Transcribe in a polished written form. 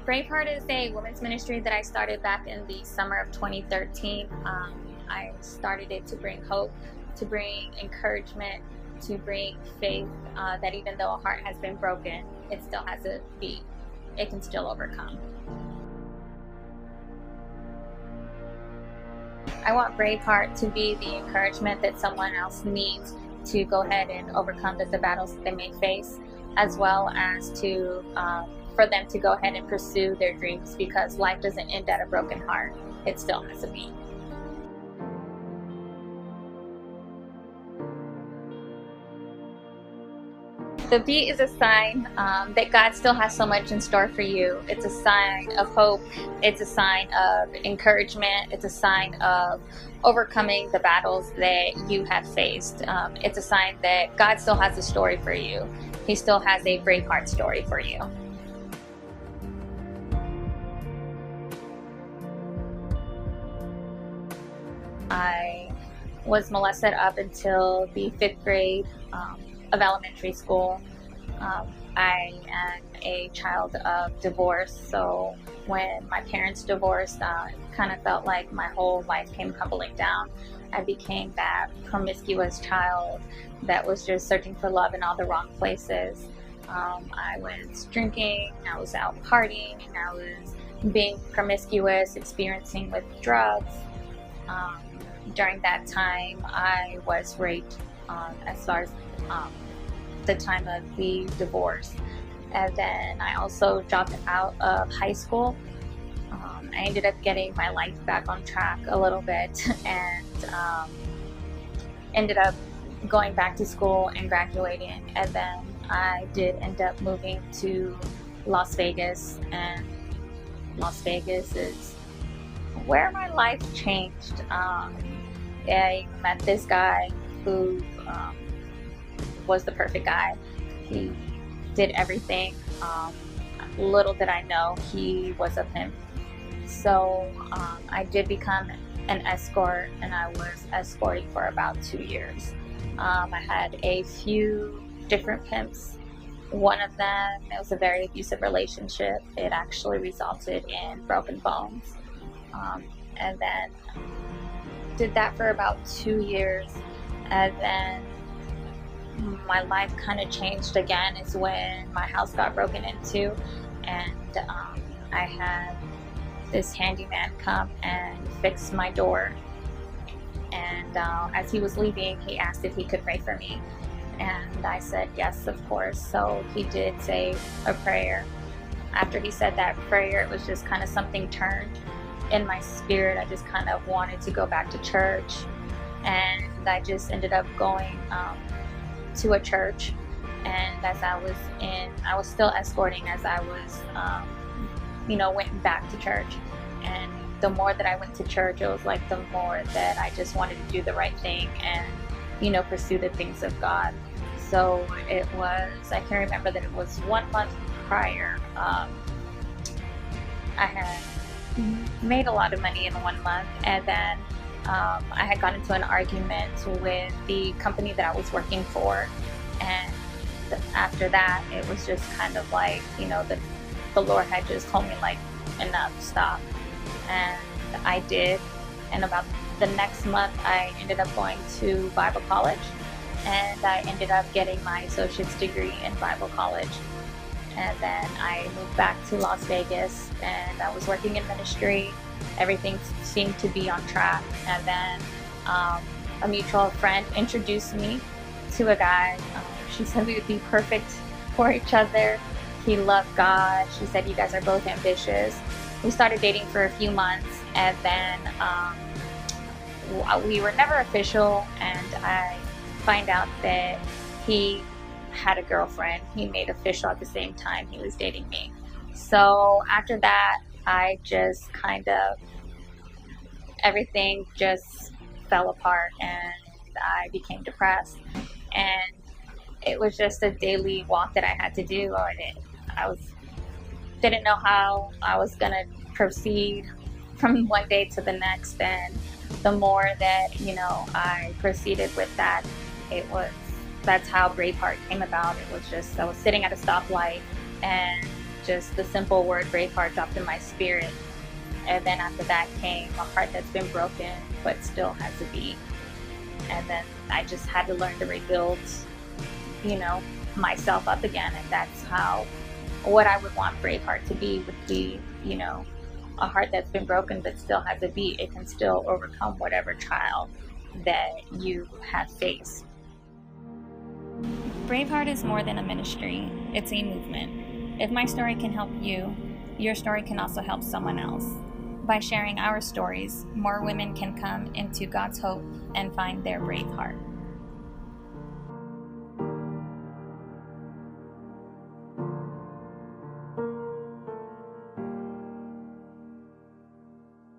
Braveheart is a women's ministry that I started back in the summer of 2013. I started it to bring hope, to bring encouragement, to bring faith that even though a heart has been broken, it still has a beat. It can still overcome. I want Braveheart to be the encouragement that someone else needs to go ahead and overcome the battles that they may face, as well as to for them to go ahead and pursue their dreams, because life doesn't end at a broken heart. It still has a beat. The beat is a sign that God still has so much in store for you. It's a sign of hope. It's a sign of encouragement. It's a sign of overcoming the battles that you have faced. It's a sign that God still has a story for you. He still has a Braveheart story for you. I was molested up until the 5th grade of elementary school. I am a child of divorce, so when my parents divorced, it kind of felt like my whole life came crumbling down. I became that promiscuous child that was just searching for love in all the wrong places. I was drinking, I was out partying, I was being promiscuous, experiencing with drugs. During that time, I was raped as far as the time of the divorce. And then I also dropped out of high school. I ended up getting my life back on track a little bit and ended up going back to school and graduating. And then I did end up moving to Las Vegas, and Las Vegas is where my life changed. I met this guy who was the perfect guy. He did everything. Little did I know he was a pimp. So I did become an escort, and I was escorting for about 2 years. I had a few different pimps. One of them, it was a very abusive relationship. It actually resulted in broken bones. And then did that for about 2 years. And then my life kind of changed again is when my house got broken into, and I had this handyman come and fix my door. And as he was leaving, he asked if he could pray for me, and I said yes, of course. So he did say a prayer. After he said that prayer, it was just kind of something turned in my spirit. I just kind of wanted to go back to church, and I just ended up going to a church. And as I was still escorting as I was went back to church. And the more that I went to church, it was like the more that I just wanted to do the right thing and pursue the things of God. So it was, I can remember that it was 1 month prior. I had made a lot of money in 1 month, and then I had gotten into an argument with the company that I was working for, and after that it was just kind of like the Lord had just told me like, enough, stop. And I did, and about the next month I ended up going to Bible college, and I ended up getting my associate's degree in Bible college. And then I moved back to Las Vegas, and I was working in ministry. Everything seemed to be on track. And then a mutual friend introduced me to a guy. She said we would be perfect for each other. He loved God. She said you guys are both ambitious. We started dating for a few months, and then we were never official, and I find out that he had a girlfriend. He made official at the same time he was dating me. So after that, I just everything just fell apart, and I became depressed. And it was just a daily walk that I had to do. I didn't know how I was gonna proceed from one day to the next. And the more that I proceeded with that, that's how Braveheart came about. It was just, I was sitting at a stoplight, and just the simple word Braveheart dropped in my spirit. And then after that came a heart that's been broken but still has a beat. And then I just had to learn to rebuild, myself up again. And that's how, what I would want Braveheart to be would be, a heart that's been broken but still has a beat. It can still overcome whatever trial that you have faced. Braveheart is more than a ministry, it's a movement. If my story can help you, your story can also help someone else. By sharing our stories, more women can come into God's hope and find their brave heart.